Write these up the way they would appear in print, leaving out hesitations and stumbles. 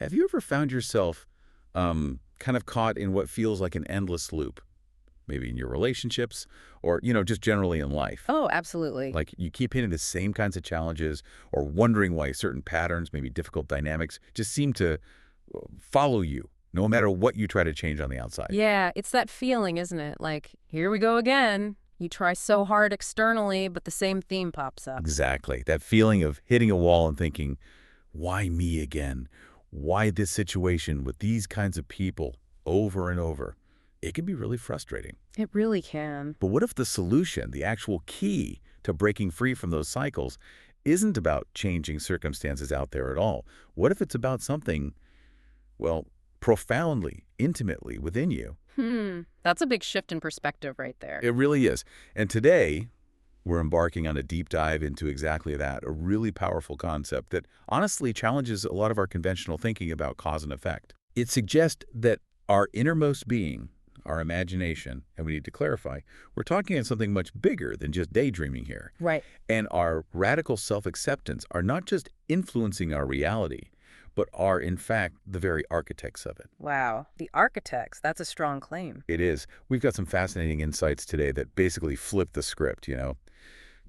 Have you ever found yourself kind of caught in what feels like an endless loop? Maybe in your relationships or, just generally in life. Oh, absolutely. Like you keep hitting the same kinds of challenges or wondering why certain patterns, maybe difficult dynamics, just seem to follow you no matter what you try to change on the outside. Yeah, it's that feeling, isn't it? Like, here we go again. You try so hard externally, but the same theme pops up. Exactly. That feeling of hitting a wall and thinking, why me again? Why this situation with these kinds of people over and over? It can be really frustrating. It really can. But what if the solution, the actual key to breaking free from those cycles, isn't about changing circumstances out there at all? What if it's about something, well, profoundly, intimately within you? That's a big shift in perspective right there. It really is. And today, we're embarking on a deep dive into exactly that, a really powerful concept that honestly challenges a lot of our conventional thinking about cause and effect. It suggests that our innermost being, our imagination, and we need to clarify, we're talking about something much bigger than just daydreaming here. Right. And our radical self-acceptance are not just influencing our reality, but are, in fact, the very architects of it. Wow. The architects, that's a strong claim. It is. We've got some fascinating insights today that basically flip the script,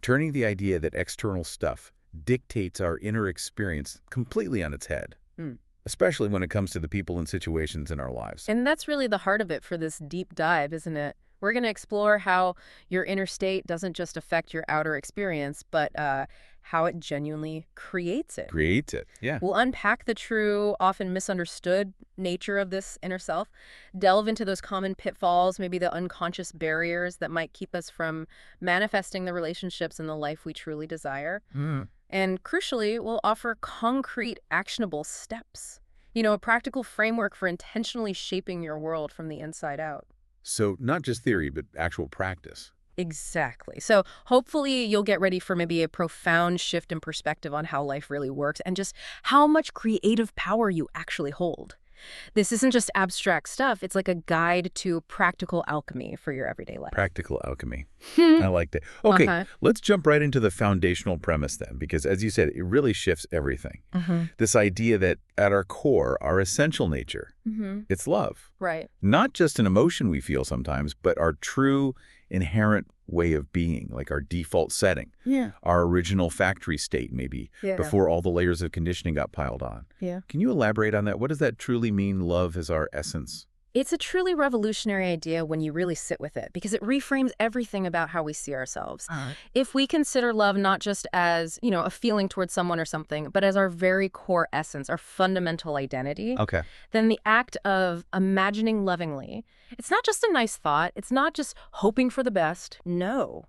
turning the idea that external stuff dictates our inner experience completely on its head, especially when it comes to the people and situations in our lives. And that's really the heart of it for this deep dive, isn't it? We're going to explore how your inner state doesn't just affect your outer experience, but how it genuinely creates it. Creates it, yeah. We'll unpack the true, often misunderstood nature of this inner self, delve into those common pitfalls, maybe the unconscious barriers that might keep us from manifesting the relationships and the life we truly desire. And crucially, we'll offer concrete, actionable steps. A practical framework for intentionally shaping your world from the inside out. So not just theory, but actual practice. Exactly. So hopefully you'll get ready for maybe a profound shift in perspective on how life really works and just how much creative power you actually hold. This isn't just abstract stuff. It's like a guide to practical alchemy for your everyday life. Practical alchemy. I like that. Okay, let's jump right into the foundational premise then, because as you said, it really shifts everything. This idea that at our core, our essential nature, it's love. Right. Not just an emotion we feel sometimes, but our true inherent way of being, like our default setting. Yeah. Our original factory state, maybe, before all the layers of conditioning got piled on. Yeah. Can you elaborate on that? What does that truly mean, love as our essence? It's a truly revolutionary idea when you really sit with it, because it reframes everything about how we see ourselves. If we consider love not just as, a feeling towards someone or something, but as our very core essence, our fundamental identity, then the act of imagining lovingly, it's not just a nice thought. It's not just hoping for the best. No,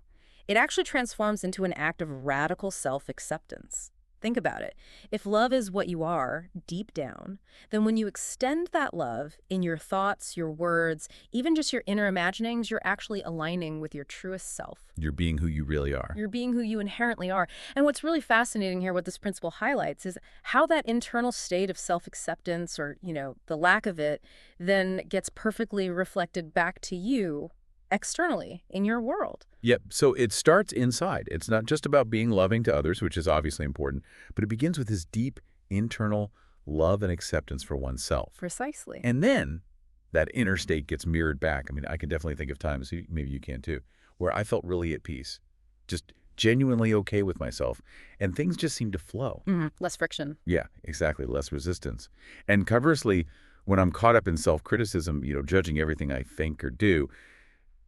it actually transforms into an act of radical self-acceptance. Think about it. If love is what you are, deep down, then when you extend that love in your thoughts, your words, even just your inner imaginings, you're actually aligning with your truest self. You're being who you really are. You're being who you inherently are. And what's really fascinating here, what this principle highlights, is how that internal state of self-acceptance or, the lack of it, then gets perfectly reflected back to you externally in your world. Yep. So it starts inside. It's not just about being loving to others, which is obviously important, but it begins with this deep internal love and acceptance for oneself. Precisely. And then that inner state gets mirrored back. I mean, I can definitely think of times, maybe you can too, where I felt really at peace, just genuinely okay with myself, and things just seemed to flow. Less friction. Yeah, exactly. Less resistance. And conversely, when I'm caught up in self-criticism, judging everything I think or do,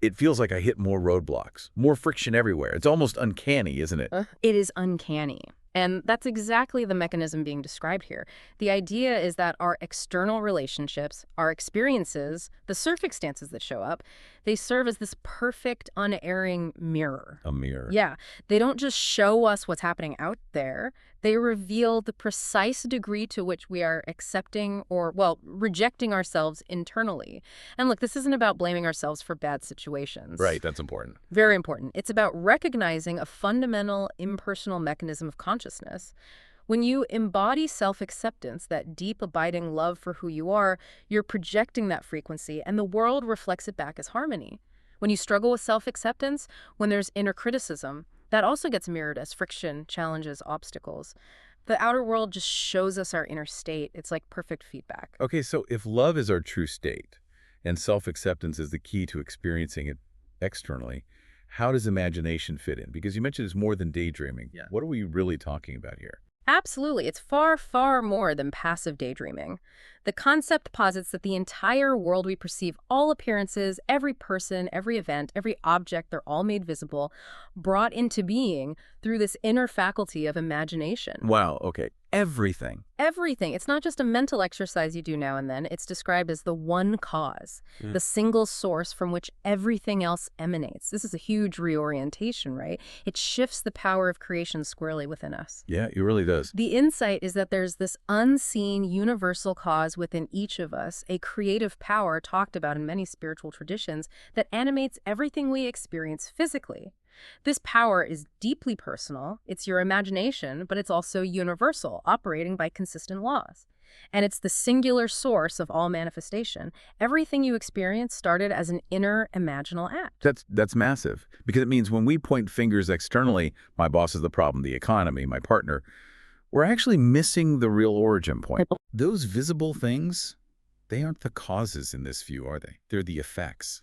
it feels like I hit more roadblocks, more friction everywhere. It's almost uncanny, isn't it? It is uncanny. And that's exactly the mechanism being described here. The idea is that our external relationships, our experiences, the circumstances that show up, they serve as this perfect, unerring mirror. A mirror. Yeah. They don't just show us what's happening out there. They reveal the precise degree to which we are accepting or, rejecting ourselves internally. And look, this isn't about blaming ourselves for bad situations. Right. That's important. Very important. It's about recognizing a fundamental impersonal mechanism of consciousness. When you embody self-acceptance, that deep, abiding love for who you are, you're projecting that frequency, and the world reflects it back as harmony. When you struggle with self-acceptance, when there's inner criticism, that also gets mirrored as friction, challenges, obstacles. The outer world just shows us our inner state. It's like perfect feedback. Okay, so if love is our true state and self-acceptance is the key to experiencing it externally, how does imagination fit in? Because you mentioned it's more than daydreaming. Yeah. What are we really talking about here? Absolutely. It's far, far more than passive daydreaming. The concept posits that the entire world we perceive, all appearances, every person, every event, every object, they're all made visible, brought into being through this inner faculty of imagination. Wow, okay. Everything. Everything. It's not just a mental exercise you do now and then. It's described as the one cause, the single source from which everything else emanates. This is a huge reorientation, right? It shifts the power of creation squarely within us. Yeah, it really does. The insight is that there's this unseen universal cause within each of us, a creative power talked about in many spiritual traditions that animates everything we experience physically. This power is deeply personal. It's your imagination, but it's also universal, operating by consistent laws. And it's the singular source of all manifestation. Everything you experience started as an inner imaginal act. That's massive, because it means when we point fingers externally, my boss is the problem, the economy, my partner, we're actually missing the real origin point. Those visible things, they aren't the causes in this view, are they? They're the effects.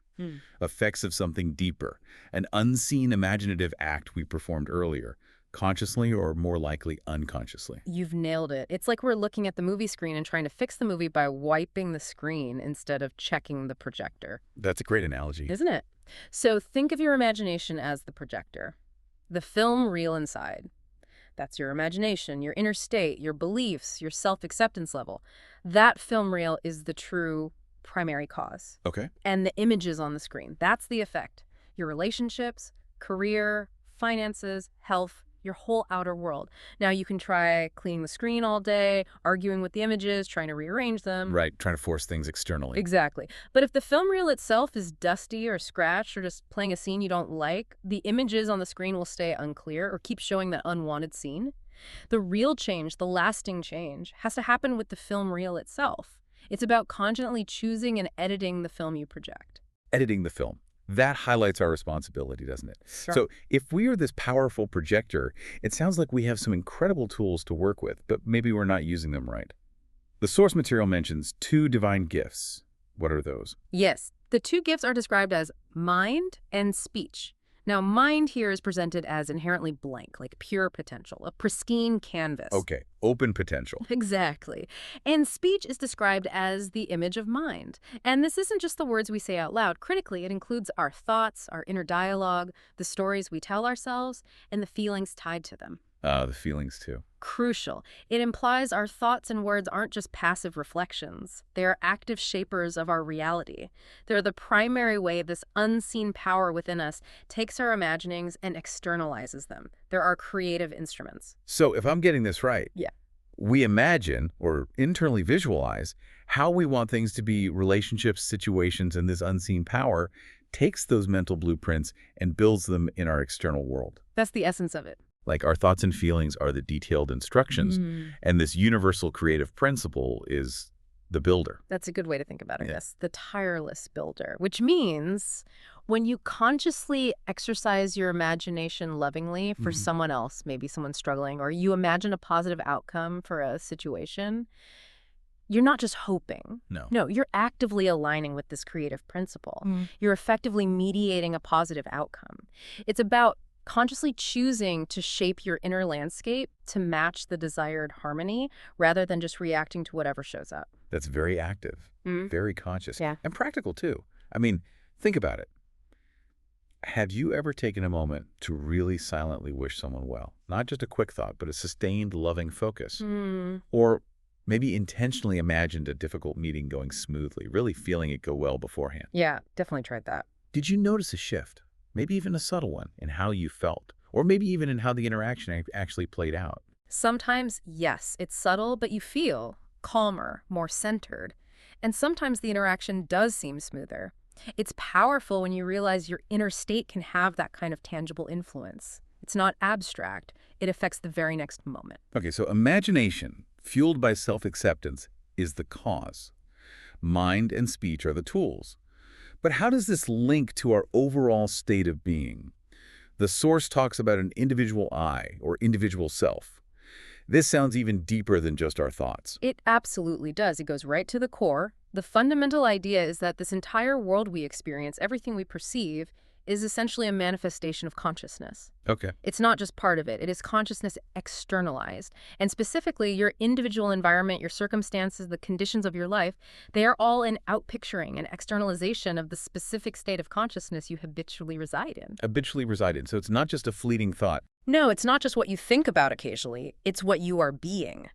Effects of something deeper, an unseen imaginative act we performed earlier, consciously or more likely unconsciously. You've nailed it. It's like we're looking at the movie screen and trying to fix the movie by wiping the screen instead of checking the projector. That's a great analogy. Isn't it? So think of your imagination as the projector, the film reel inside. That's your imagination, your inner state, your beliefs, your self-acceptance level. That film reel is the true primary cause. Okay. And the images on the screen, that's the effect. Your relationships, career, finances, health, your whole outer world. Now you can try cleaning the screen all day, arguing with the images, trying to rearrange them. Right, trying to force things externally. Exactly. But if the film reel itself is dusty or scratched or just playing a scene you don't like, the images on the screen will stay unclear or keep showing that unwanted scene. The real change, the lasting change, has to happen with the film reel itself. It's about constantly choosing and editing the film you project. Editing the film. That highlights our responsibility, doesn't it? Sure. So if we are this powerful projector, it sounds like we have some incredible tools to work with, but maybe we're not using them right. The source material mentions 2 divine gifts. What are those? Yes, the 2 gifts are described as mind and speech. Now, mind here is presented as inherently blank, like pure potential, a pristine canvas. Okay, open potential. Exactly. And speech is described as the image of mind. And this isn't just the words we say out loud. Critically, it includes our thoughts, our inner dialogue, the stories we tell ourselves, and the feelings tied to them. The feelings too. Crucial. It implies our thoughts and words aren't just passive reflections. They are active shapers of our reality. They're the primary way this unseen power within us takes our imaginings and externalizes them. They're our creative instruments. So if I'm getting this right, Yeah. we imagine or internally visualize how we want things to be, relationships, situations, and this unseen power takes those mental blueprints and builds them in our external world. That's the essence of it. Like our thoughts and feelings are the detailed instructions, and this universal creative principle is the builder. That's a good way to think about it, Yeah. yes. The tireless builder, which means when you consciously exercise your imagination lovingly for someone else, maybe someone struggling, or you imagine a positive outcome for a situation, you're not just hoping. No. No, you're actively aligning with this creative principle. You're effectively mediating a positive outcome. It's about consciously choosing to shape your inner landscape to match the desired harmony rather than just reacting to whatever shows up. That's very active, very conscious, Yeah. and practical too. I mean, think about it. Have you ever taken a moment to really silently wish someone well? Not just a quick thought, but a sustained, loving focus. Or maybe intentionally imagined a difficult meeting going smoothly, really feeling it go well beforehand. Yeah, definitely tried that. Did you notice a shift, maybe even a subtle one, in how you felt? Or maybe even in how the interaction actually played out? Sometimes, yes, it's subtle, but you feel calmer, more centered. And sometimes the interaction does seem smoother. It's powerful when you realize your inner state can have that kind of tangible influence. It's not abstract. It affects the very next moment. Okay, so imagination, fueled by self-acceptance, is the cause. Mind and speech are the tools. But how does this link to our overall state of being? The source talks about an individual I, or individual self. This sounds even deeper than just our thoughts. It absolutely does. It goes right to the core. The fundamental idea is that this entire world we experience, everything we perceive, is essentially a manifestation of consciousness. Okay. It's not just part of it. It is consciousness externalized. And specifically, your individual environment, your circumstances, the conditions of your life, they are all an outpicturing, an externalization of the specific state of consciousness you habitually reside in. Habitually reside in. So it's not just a fleeting thought. No, it's not just what you think about occasionally. It's what you are being.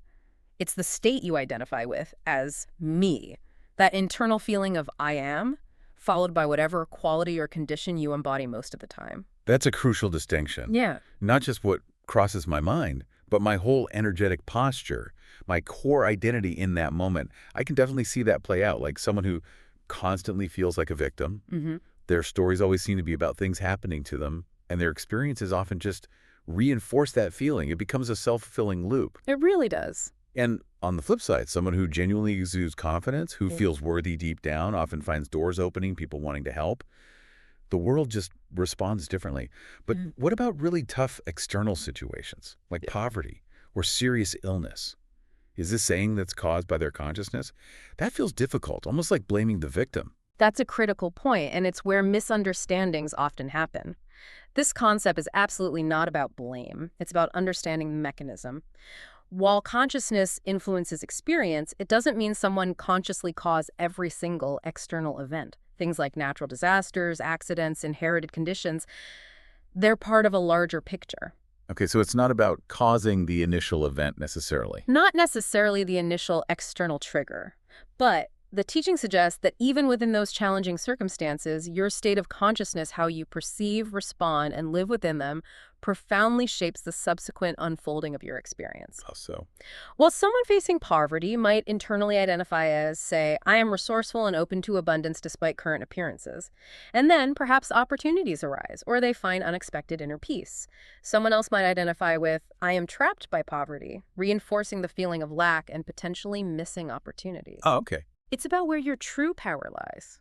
It's the state you identify with as me. That internal feeling of I am, followed by whatever quality or condition you embody most of the time. That's a crucial distinction. Yeah. Not just what crosses my mind, but my whole energetic posture, my core identity in that moment. I can definitely see that play out, like someone who constantly feels like a victim. Mm-hmm. Their stories always seem to be about things happening to them, and their experiences often just reinforce that feeling. It becomes a self-fulfilling loop. It really does. And on the flip side, someone who genuinely exudes confidence, who feels worthy deep down, often finds doors opening, people wanting to help. The world just responds differently. But what about really tough external situations, like poverty or serious illness? Is this saying that's caused by their consciousness? That feels difficult, almost like blaming the victim. That's a critical point, and it's where misunderstandings often happen. This concept is absolutely not about blame. It's about understanding the mechanism. While consciousness influences experience, it doesn't mean someone consciously caused every single external event. Things like natural disasters, accidents, inherited conditions, they're part of a larger picture. Okay, so it's not about causing the initial event necessarily. Not necessarily the initial external trigger, but the teaching suggests that even within those challenging circumstances, your state of consciousness, how you perceive, respond, and live within them, profoundly shapes the subsequent unfolding of your experience. How so? While someone facing poverty might internally identify as, say, I am resourceful and open to abundance despite current appearances. And then perhaps opportunities arise, or they find unexpected inner peace. Someone else might identify with, I am trapped by poverty, reinforcing the feeling of lack and potentially missing opportunities. Oh, okay. It's about where your true power lies.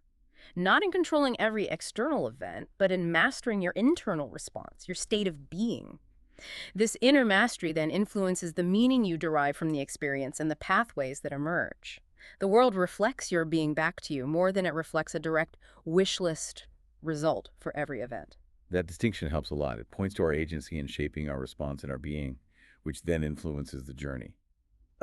Not in controlling every external event, but in mastering your internal response, your state of being. This inner mastery then influences the meaning you derive from the experience and the pathways that emerge. The world reflects your being back to you more than it reflects a direct wish list result for every event. That distinction helps a lot. It points to our agency in shaping our response and our being, which then influences the journey.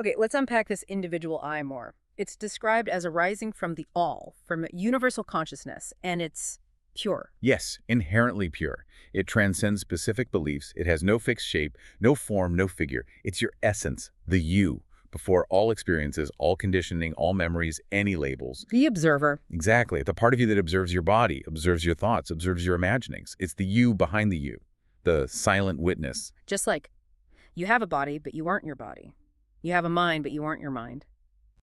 Okay, let's unpack this individual I more. It's described as arising from the all, from universal consciousness, and it's pure. Yes, inherently pure. It transcends specific beliefs. It has no fixed shape, no form, no figure. It's your essence, the you, before all experiences, all conditioning, all memories, any labels. The observer. Exactly. The part of you that observes your body, observes your thoughts, observes your imaginings. It's the you behind the you, the silent witness. Just like you have a body, but you aren't your body. You have a mind, but you aren't your mind.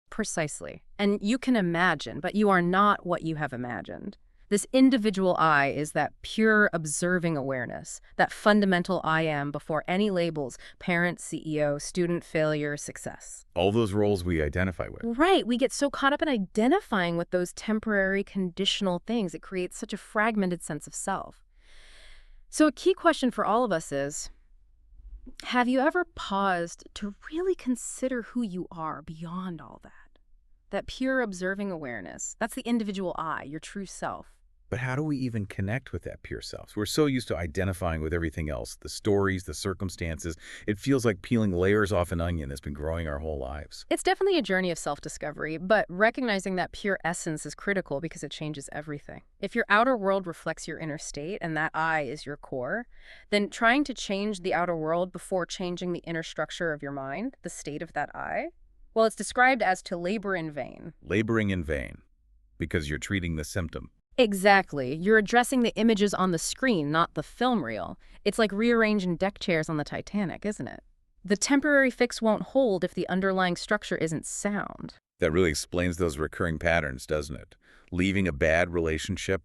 Precisely. And you can imagine, but you are not what you have imagined. This individual I is that pure observing awareness, that fundamental I am before any labels, parent, CEO, student, failure, success. All those roles we identify with. Right. We get so caught up in identifying with those temporary conditional things. It creates such a fragmented sense of self. So a key question for all of us is, have you ever paused to really consider who you are beyond all that? That pure observing awareness, that's the individual I, your true self. But how do we even connect with that pure self? We're so used to identifying with everything else, the stories, the circumstances. It feels like peeling layers off an onion that's been growing our whole lives. It's definitely a journey of self-discovery, but recognizing that pure essence is critical because it changes everything. If your outer world reflects your inner state and that I is your core, then trying to change the outer world before changing the inner structure of your mind, the state of that I, well, it's described as to labor in vain. Laboring in vain, because you're treating the symptom. Exactly. You're addressing the images on the screen, not the film reel. It's like rearranging deck chairs on the Titanic, isn't it? The temporary fix won't hold if the underlying structure isn't sound. That really explains those recurring patterns, doesn't it? Leaving a bad relationship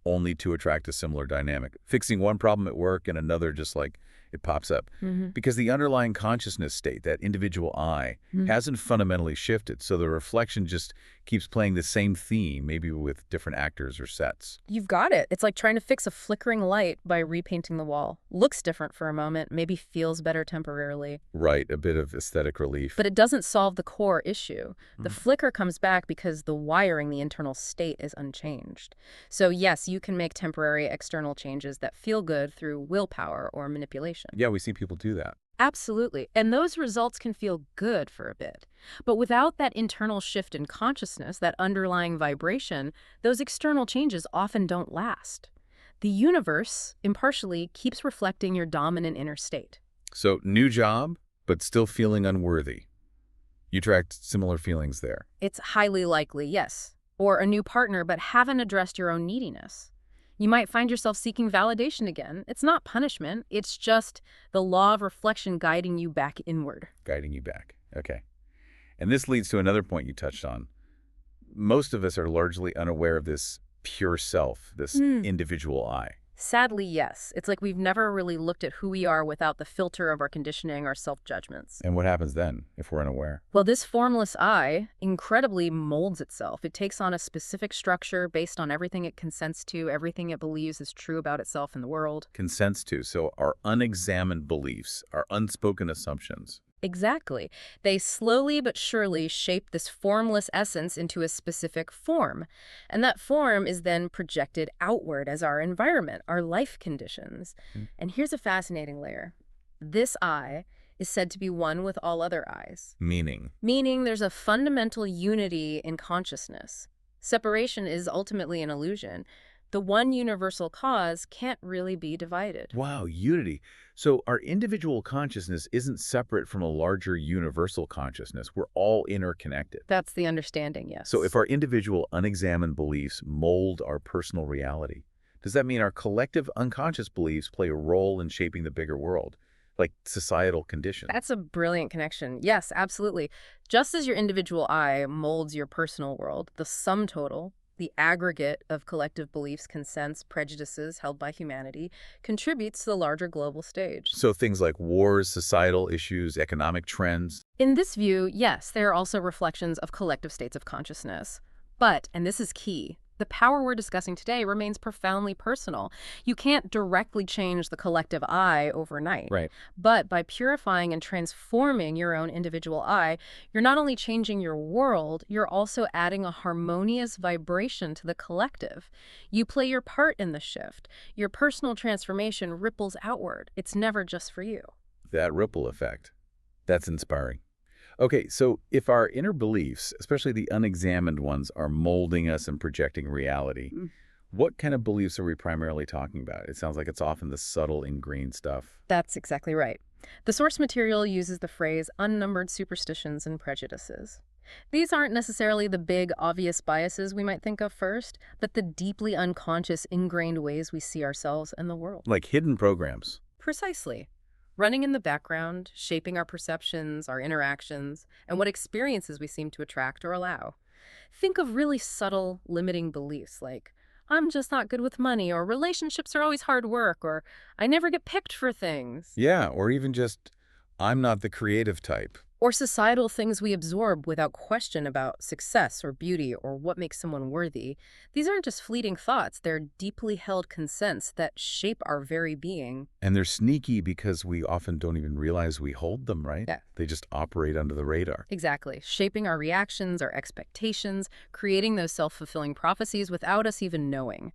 only to attract a similar dynamic. Fixing one problem at work and another just like it pops up. Hmm. Because the underlying consciousness state, that individual I, hasn't fundamentally shifted, so the reflection just keeps playing the same theme, maybe with different actors or sets. You've got it. It's like trying to fix a flickering light by repainting the wall. Looks different for a moment, maybe feels better temporarily. Right, a bit of aesthetic relief. But it doesn't solve the core issue. The flicker comes back because the wiring, the internal state, is unchanged. So yes, you can make temporary external changes that feel good through willpower or manipulation. Yeah, we see people do that. Absolutely. And those results can feel good for a bit. But without that internal shift in consciousness, that underlying vibration, those external changes often don't last. The universe, impartially, keeps reflecting your dominant inner state. So, new job, but still feeling unworthy. You tracked similar feelings there. It's highly likely, yes. Or a new partner, but haven't addressed your own neediness. You might find yourself seeking validation again. It's not punishment. It's just the law of reflection guiding you back inward. Guiding you back. Okay. And this leads to another point you touched on. Most of us are largely unaware of this pure self, this individual I. Sadly, yes. It's like we've never really looked at who we are without the filter of our conditioning, our self-judgments. And what happens then if we're unaware? Well, this formless I incredibly molds itself. It takes on a specific structure based on everything it consents to, everything it believes is true about itself and the world. Consents to. So our unexamined beliefs, our unspoken assumptions. Exactly. They slowly but surely shape this formless essence into a specific form. And that form is then projected outward as our environment, our life conditions. And here's a fascinating layer. This I is said to be one with all other I's. Meaning? Meaning there's a fundamental unity in consciousness. Separation is ultimately an illusion. The one universal cause can't really be divided. Wow, unity. So our individual consciousness isn't separate from a larger universal consciousness. We're all interconnected. That's the understanding, yes. So if our individual unexamined beliefs mold our personal reality, does that mean our collective unconscious beliefs play a role in shaping the bigger world, like societal conditions? That's a brilliant connection. Yes, absolutely. Just as your individual I molds your personal world, the sum total, the aggregate of collective beliefs, consents, prejudices held by humanity, contributes to the larger global stage. So things like wars, societal issues, economic trends. In this view, yes, there are also reflections of collective states of consciousness. But, and this is key, the power we're discussing today remains profoundly personal. You can't directly change the collective I overnight. Right. But by purifying and transforming your own individual I, you're not only changing your world, you're also adding a harmonious vibration to the collective. You play your part in the shift. Your personal transformation ripples outward. It's never just for you. That ripple effect. That's inspiring. Okay, so if our inner beliefs, especially the unexamined ones, are molding us and projecting reality, what kind of beliefs are we primarily talking about? It sounds like it's often the subtle ingrained stuff. That's exactly right. The source material uses the phrase unnumbered superstitions and prejudices. These aren't necessarily the big, obvious biases we might think of first, but the deeply unconscious, ingrained ways we see ourselves and the world. Like hidden programs. Precisely. Running in the background, shaping our perceptions, our interactions, and what experiences we seem to attract or allow. Think of really subtle, limiting beliefs like, I'm just not good with money, or relationships are always hard work, or I never get picked for things. Yeah, or even just, I'm not the creative type. Or societal things we absorb without question about success or beauty or what makes someone worthy. These aren't just fleeting thoughts, they're deeply held consents that shape our very being. And they're sneaky because we often don't even realize we hold them, right? Yeah. They just operate under the radar. Exactly. Shaping our reactions, our expectations, creating those self-fulfilling prophecies without us even knowing.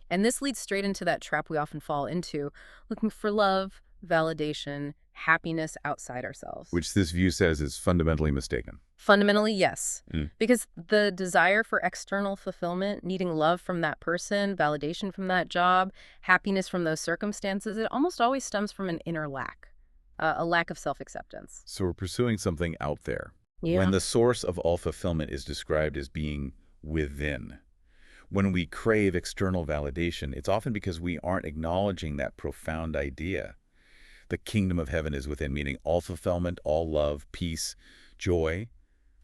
And this leads straight into that trap we often fall into, looking for love, validation, happiness outside ourselves. Which this view says is fundamentally mistaken. Fundamentally, yes. Because the desire for external fulfillment, needing love from that person, validation from that job, happiness from those circumstances, it almost always stems from an inner lack, a lack of self-acceptance. So we're pursuing something out there. Yeah. When the source of all fulfillment is described as being within. When we crave external validation, it's often because we aren't acknowledging that profound idea. The kingdom of heaven is within, meaning all fulfillment, all love, peace, joy,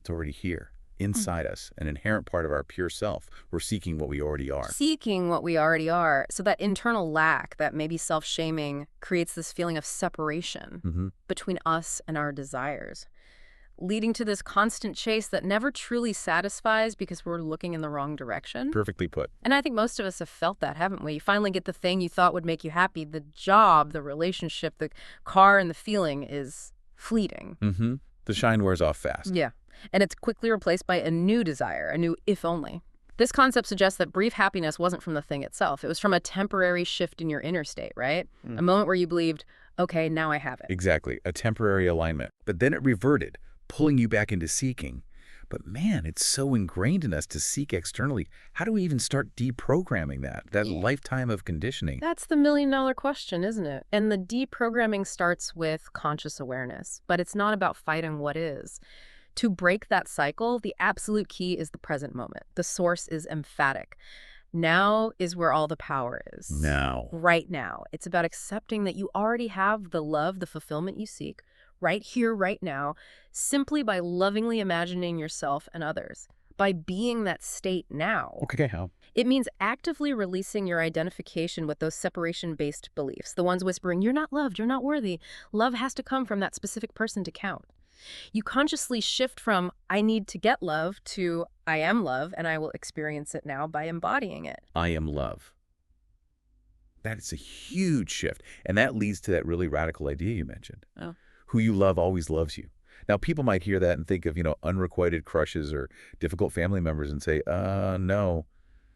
it's already here. inside us, an inherent part of our pure self. We're seeking what we already are. Seeking what we already are. So that internal lack, that maybe self-shaming, creates this feeling of separation between us and our desires, leading to this constant chase that never truly satisfies because we're looking in the wrong direction. Perfectly put. And I think most of us have felt that, haven't we? You finally get the thing you thought would make you happy. The job, the relationship, the car, and the feeling is fleeting. The shine wears off fast. Yeah. And it's quickly replaced by a new desire, a new if only. This concept suggests that brief happiness wasn't from the thing itself. It was from a temporary shift in your inner state, right? A moment where you believed, okay, now I have it. Exactly. A temporary alignment. But then it reverted, pulling you back into seeking. But man, it's so ingrained in us to seek externally. How do we even start deprogramming that lifetime of conditioning? That's the million-dollar question, isn't it? And the deprogramming starts with conscious awareness, but it's not about fighting what is. To break that cycle, the absolute key is the present moment. The source is emphatic. Now is where all the power is. Now. Right now. It's about accepting that you already have the love, the fulfillment you seek, right here, right now, simply by lovingly imagining yourself and others, by being that state now. Okay, how? It means actively releasing your identification with those separation-based beliefs, the ones whispering, you're not loved, you're not worthy. Love has to come from that specific person to count. You consciously shift from, I need to get love, to, I am love, and I will experience it now by embodying it. I am love. That is a huge shift. And that leads to that really radical idea you mentioned. Oh. Who you love always loves you. Now, people might hear that and think of, unrequited crushes or difficult family members and say, no,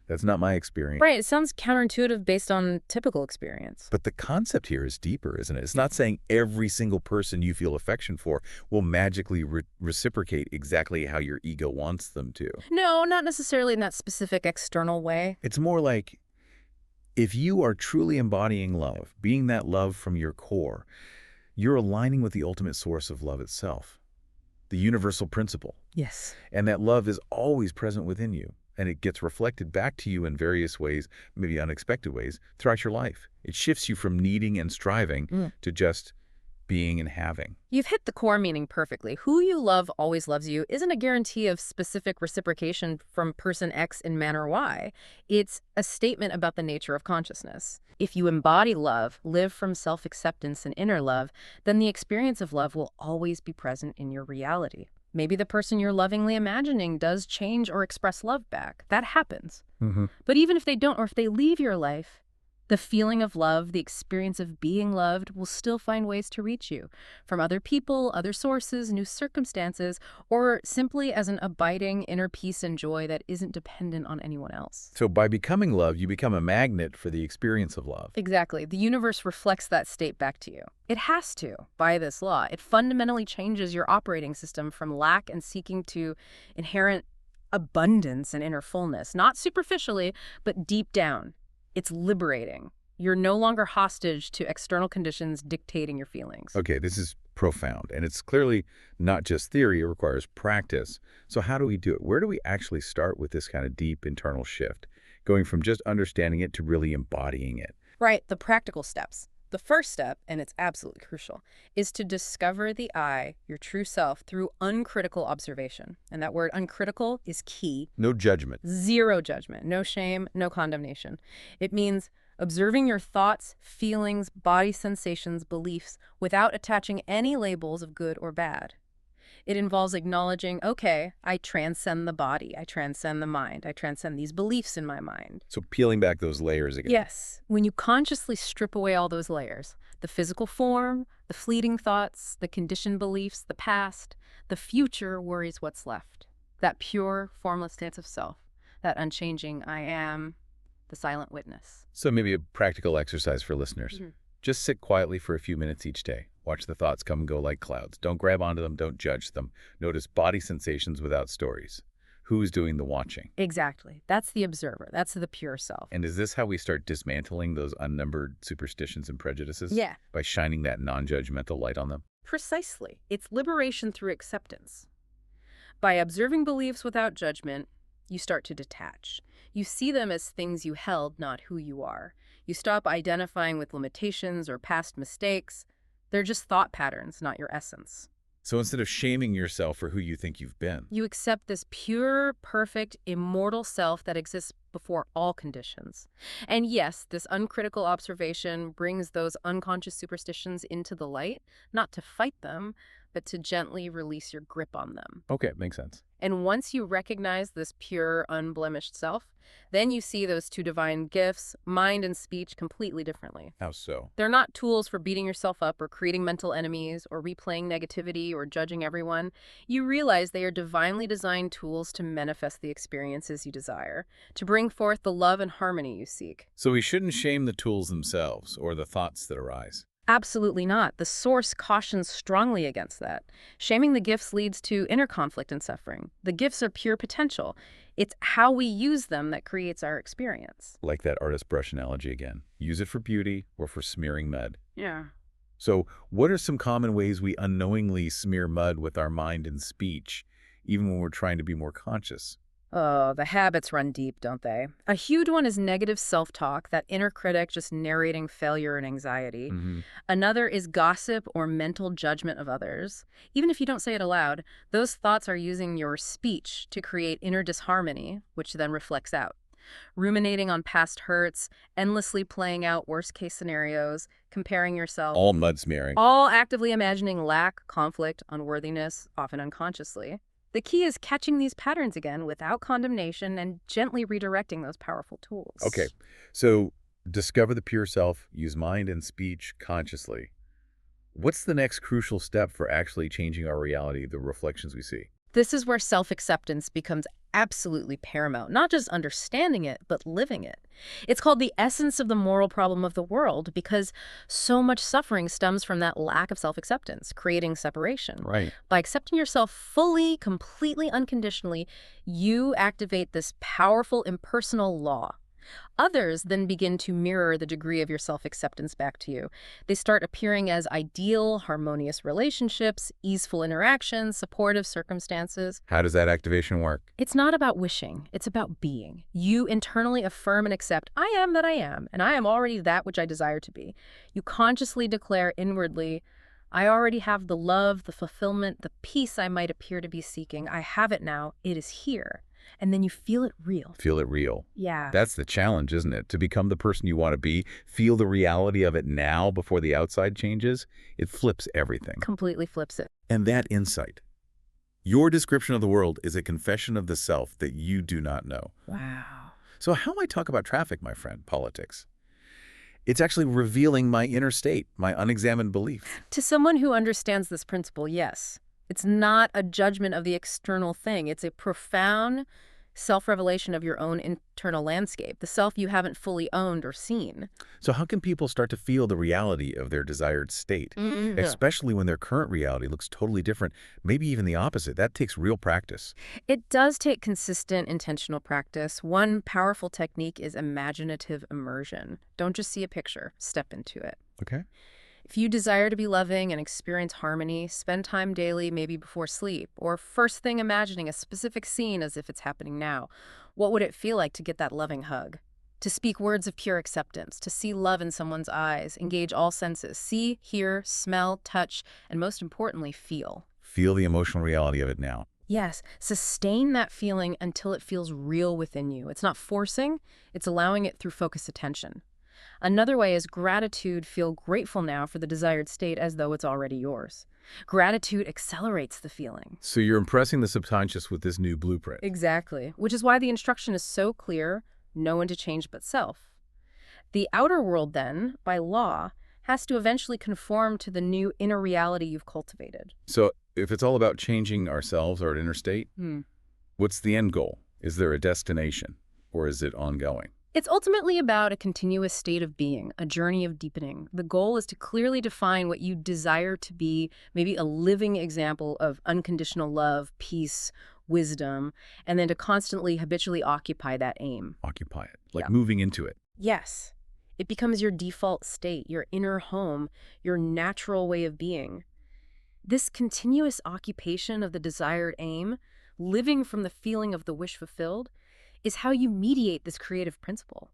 that's not my experience. Right. It sounds counterintuitive based on typical experience. But the concept here is deeper, isn't it? It's not saying every single person you feel affection for will magically reciprocate exactly how your ego wants them to. No, not necessarily in that specific external way. It's more like if you are truly embodying love, being that love from your core, you're aligning with the ultimate source of love itself, the universal principle. Yes. And that love is always present within you, and it gets reflected back to you in various ways, maybe unexpected ways, throughout your life. It shifts you from needing and striving to just being and having. You've hit the core meaning perfectly. Who you love always loves you isn't a guarantee of specific reciprocation from person X in manner Y. It's a statement about the nature of consciousness. If you embody love, live from self-acceptance and inner love, then the experience of love will always be present in your reality. Maybe the person you're lovingly imagining does change or express love back. That happens. But even if they don't, or if they leave your life, the feeling of love, the experience of being loved will still find ways to reach you from other people, other sources, new circumstances, or simply as an abiding inner peace and joy that isn't dependent on anyone else. So by becoming love, you become a magnet for the experience of love. Exactly. The universe reflects that state back to you. It has to, by this law. It fundamentally changes your operating system from lack and seeking to inherent abundance and inner fullness, not superficially, but deep down. It's liberating. You're no longer hostage to external conditions dictating your feelings. Okay, this is profound, and it's clearly not just theory. It requires practice. So how do we do it? Where do we actually start with this kind of deep internal shift, going from just understanding it to really embodying it? Right, the practical steps. The first step, and it's absolutely crucial, is to discover the I, your true self, through uncritical observation. And that word uncritical is key. No judgment. Zero judgment, no shame, no condemnation. It means observing your thoughts, feelings, body sensations, beliefs, without attaching any labels of good or bad. It involves acknowledging, okay, I transcend the body, I transcend the mind, I transcend these beliefs in my mind. So peeling back those layers again. Yes. When you consciously strip away all those layers, the physical form, the fleeting thoughts, the conditioned beliefs, the past, the future worries what's left. That pure, formless stance of self, that unchanging I am, the silent witness. So maybe a practical exercise for listeners. Just sit quietly for a few minutes each day. Watch the thoughts come and go like clouds. Don't grab onto them. Don't judge them. Notice body sensations without stories. Who's doing the watching? Exactly. That's the observer. That's the pure self. And is this how we start dismantling those unnumbered superstitions and prejudices? Yeah. By shining that non-judgmental light on them? Precisely. It's liberation through acceptance. By observing beliefs without judgment, you start to detach. You see them as things you held, not who you are. You stop identifying with limitations or past mistakes. They're just thought patterns, not your essence. So instead of shaming yourself for who you think you've been. You accept this pure, perfect, immortal self that exists before all conditions. And yes, this uncritical observation brings those unconscious superstitions into the light, not to fight them, but to gently release your grip on them. Okay, makes sense. And once you recognize this pure, unblemished self, then you see those two divine gifts, mind and speech, completely differently. How so? They're not tools for beating yourself up or creating mental enemies or replaying negativity or judging everyone. You realize they are divinely designed tools to manifest the experiences you desire, to bring forth the love and harmony you seek. So we shouldn't shame the tools themselves or the thoughts that arise. Absolutely not. The source cautions strongly against that. Shaming the gifts leads to inner conflict and suffering. The gifts are pure potential. It's how we use them that creates our experience. Like that artist brush analogy again. Use it for beauty or for smearing mud. Yeah. So what are some common ways we unknowingly smear mud with our mind and speech, even when we're trying to be more conscious? Oh, the habits run deep, don't they? A huge one is negative self-talk, that inner critic just narrating failure and anxiety. Another is gossip or mental judgment of others. Even if you don't say it aloud, those thoughts are using your speech to create inner disharmony, which then reflects out. Ruminating on past hurts, endlessly playing out worst-case scenarios, comparing yourself, All mud smearing. all actively imagining lack, conflict, unworthiness, often unconsciously. The key is catching these patterns again without condemnation and gently redirecting those powerful tools. Okay, so discover the pure self, use mind and speech consciously. What's the next crucial step for actually changing our reality, the reflections we see? This is where self-acceptance becomes absolutely paramount, not just understanding it, but living it. It's called the essence of the moral problem of the world because so much suffering stems from that lack of self-acceptance, creating separation. Right. By accepting yourself fully, completely, unconditionally, you activate this powerful impersonal law. Others then begin to mirror the degree of your self-acceptance back to you. They start appearing as ideal, harmonious relationships, easeful interactions, supportive circumstances. How does that activation work? It's not about wishing, it's about being. You internally affirm and accept, I am that I am, and I am already that which I desire to be. You consciously declare inwardly, I already have the love, the fulfillment, the peace I might appear to be seeking. I have it now. It is here. And then you feel it real. Feel it real. Yeah. That's the challenge, isn't it? To become the person you want to be, feel the reality of it now before the outside changes. It flips everything. Completely flips it. And that insight, your description of the world is a confession of the self that you do not know. Wow. So how I talk about traffic, my friend, politics? It's actually revealing my inner state, my unexamined belief. To someone who understands this principle, yes. It's not a judgment of the external thing. It's a profound self-revelation of your own internal landscape, the self you haven't fully owned or seen. So how can people start to feel the reality of their desired state, especially when their current reality looks totally different, maybe even the opposite? That takes real practice. It does take consistent, intentional practice. One powerful technique is imaginative immersion. Don't just see a picture, step into it. Okay. If you desire to be loving and experience harmony, spend time daily, maybe before sleep, or first thing imagining a specific scene as if it's happening now. What would it feel like to get that loving hug? To speak words of pure acceptance, to see love in someone's eyes, engage all senses, see, hear, smell, touch, and most importantly, feel. Feel the emotional reality of it now. Yes, sustain that feeling until it feels real within you. It's not forcing, it's allowing it through focused attention. Another way is gratitude. Feel grateful now for the desired state as though it's already yours. Gratitude accelerates the feeling. So you're impressing the subconscious with this new blueprint. Exactly, which is why the instruction is so clear, no one to change but self. The outer world then, by law, has to eventually conform to the new inner reality you've cultivated. So if it's all about changing ourselves or our inner state, what's the end goal? Is there a destination or is it ongoing? It's ultimately about a continuous state of being, a journey of deepening. The goal is to clearly define what you desire to be, maybe a living example of unconditional love, peace, wisdom, and then to constantly, habitually occupy that aim. Occupy it, like moving into it. Yes. It becomes your default state, your inner home, your natural way of being. This continuous occupation of the desired aim, living from the feeling of the wish fulfilled, is how you mediate this creative principle.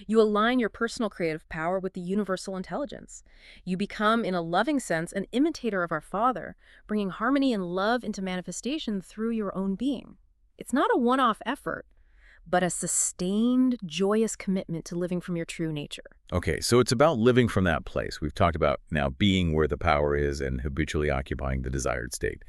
You align your personal creative power with the universal intelligence. You become, in a loving sense, an imitator of our Father, bringing harmony and love into manifestation through your own being. It's not a one-off effort, but a sustained, joyous commitment to living from your true nature. Okay, so it's about living from that place. We've talked about now being where the power is and habitually occupying the desired state.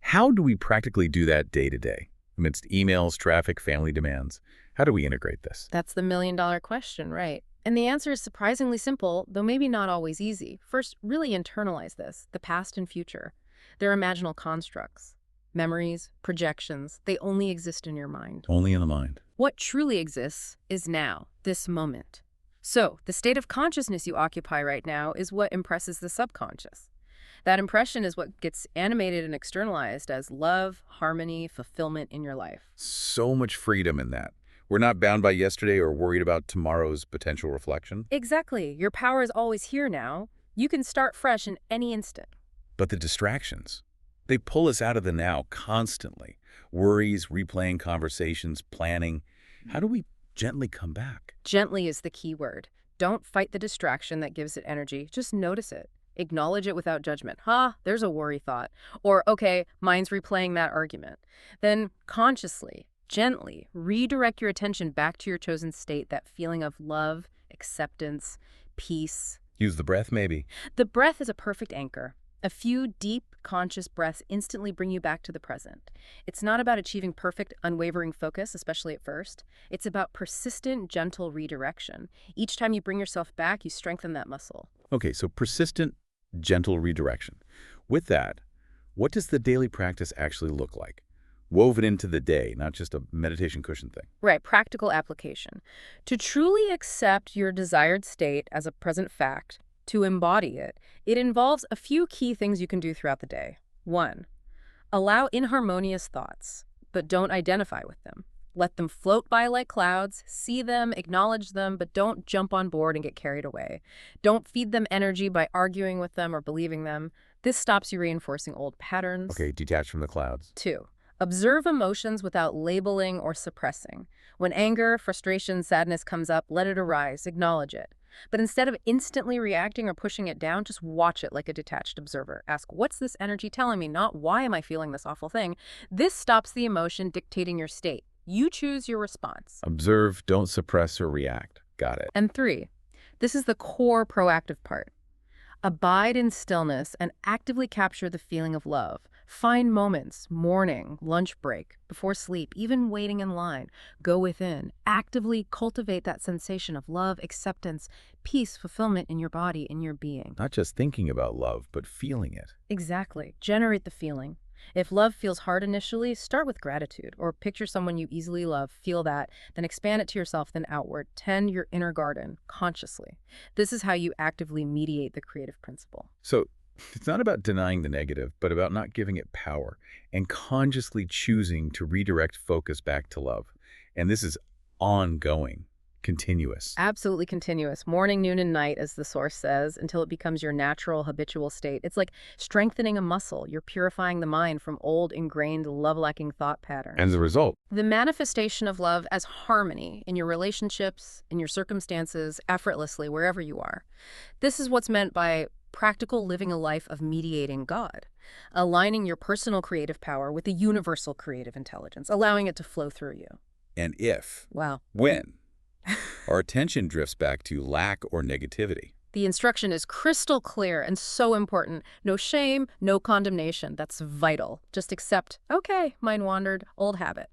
How do we practically do that day to day? Amidst emails, traffic, family demands, how do we integrate this? That's the million-dollar question, right? And the answer is surprisingly simple, though maybe not always easy. First, really internalize this, the past and future. They're imaginal constructs. Memories, projections, they only exist in your mind. Only in the mind. What truly exists is now, this moment. So, the state of consciousness you occupy right now is what impresses the subconscious. That impression is what gets animated and externalized as love, harmony, fulfillment in your life. So much freedom in that. We're not bound by yesterday or worried about tomorrow's potential reflection. Exactly. Your power is always here now. You can start fresh in any instant. But the distractions, they pull us out of the now constantly. Worries, replaying conversations, planning. How do we gently come back? Gently is the key word. Don't fight the distraction that gives it energy. Just notice it. Acknowledge it without judgment. There's a worry thought. Or, okay, mine's replaying that argument. Then consciously, gently, redirect your attention back to your chosen state, that feeling of love, acceptance, peace. Use the breath, maybe. The breath is a perfect anchor. A few deep, conscious breaths instantly bring you back to the present. It's not about achieving perfect, unwavering focus, especially at first. It's about persistent, gentle redirection. Each time you bring yourself back, you strengthen that muscle. Okay, so persistent, gentle redirection. With that, what does the daily practice actually look like? Woven into the day, not just a meditation cushion thing. Right, practical application. To truly accept your desired state as a present fact, to embody it, it involves a few key things you can do throughout the day. 1. Allow inharmonious thoughts, but don't identify with them. Let them float by like clouds, see them, acknowledge them, but don't jump on board and get carried away. Don't feed them energy by arguing with them or believing them. This stops you reinforcing old patterns. Okay, detach from the clouds. 2. Observe emotions without labeling or suppressing. When anger, frustration, sadness comes up, let it arise, acknowledge it. But instead of instantly reacting or pushing it down, just watch it like a detached observer. Ask, what's this energy telling me? Not, why am I feeling this awful thing? This stops the emotion dictating your state. You choose your response. Observe, don't suppress or react. Got it. And 3, this is the core proactive part. Abide in stillness and actively capture the feeling of love. Find moments, morning, lunch break, before sleep, even waiting in line. Go within. Actively cultivate that sensation of love, acceptance, peace, fulfillment in your body, in your being. Not just thinking about love, but feeling it. Exactly. Generate the feeling. If love feels hard initially, start with gratitude, or picture someone you easily love, feel that, then expand it to yourself, then outward. Tend your inner garden consciously. This is how you actively mediate the creative principle. So it's not about denying the negative, but about not giving it power and consciously choosing to redirect focus back to love. And this is ongoing, continuous. Absolutely continuous. Morning, noon, and night, as the source says, until it becomes your natural, habitual state. It's like strengthening a muscle. You're purifying the mind from old, ingrained, love-lacking thought patterns. And the result? The manifestation of love as harmony in your relationships, in your circumstances, effortlessly, wherever you are. This is what's meant by practical living a life of mediating God, aligning your personal creative power with the universal creative intelligence, allowing it to flow through you. And if, when, our attention drifts back to lack or negativity. The instruction is crystal clear and so important. No shame, no condemnation. That's vital. Just accept, okay, mind wandered, old habit.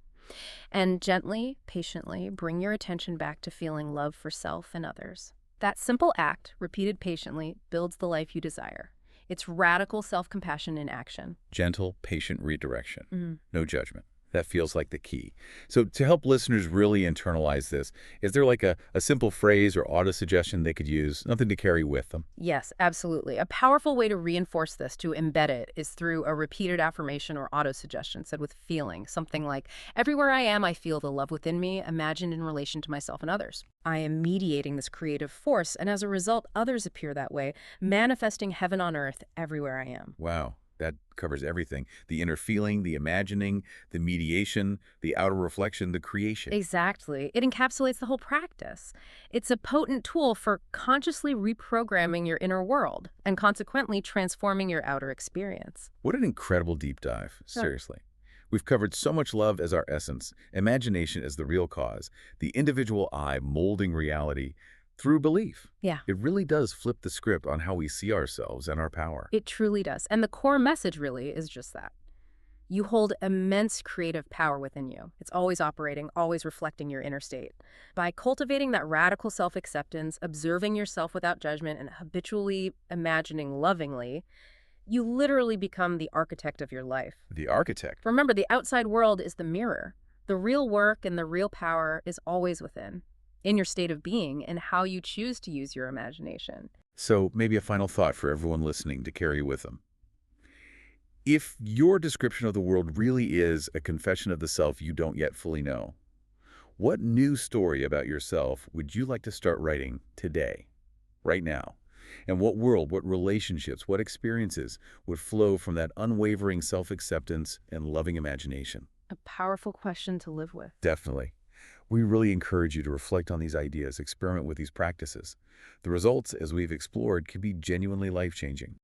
And gently, patiently bring your attention back to feeling love for self and others. That simple act, repeated patiently, builds the life you desire. It's radical self-compassion in action. Gentle, patient redirection. No judgment. That feels like the key. So to help listeners really internalize this, is there like a simple phrase or auto-suggestion they could use, nothing to carry with them? Yes, absolutely. A powerful way to reinforce this, to embed it, is through a repeated affirmation or auto-suggestion said with feeling. Something like, everywhere I am, I feel the love within me, imagined in relation to myself and others. I am mediating this creative force, and as a result, others appear that way, manifesting heaven on earth everywhere I am. Wow. That covers everything. The inner feeling, the imagining, the mediation, the outer reflection, the creation. Exactly. It encapsulates the whole practice. It's a potent tool for consciously reprogramming your inner world and consequently transforming your outer experience. What an incredible deep dive, seriously. We've covered so much love as our essence, imagination as the real cause, the individual I molding reality through belief. Yeah. It really does flip the script on how we see ourselves and our power. It truly does. And the core message really is just that. You hold immense creative power within you. It's always operating, always reflecting your inner state. By cultivating that radical self-acceptance, observing yourself without judgment, and habitually imagining lovingly, you literally become the architect of your life. The architect. Remember, the outside world is the mirror. The real work and the real power is always within, in your state of being and how you choose to use your imagination. So maybe a final thought for everyone listening to carry with them. If your description of the world really is a confession of the self you don't yet fully know, what new story about yourself would you like to start writing today, right now? And what world, what relationships, what experiences would flow from that unwavering self-acceptance and loving imagination? A powerful question to live with. Definitely. We really encourage you to reflect on these ideas, experiment with these practices. The results, as we've explored, can be genuinely life-changing.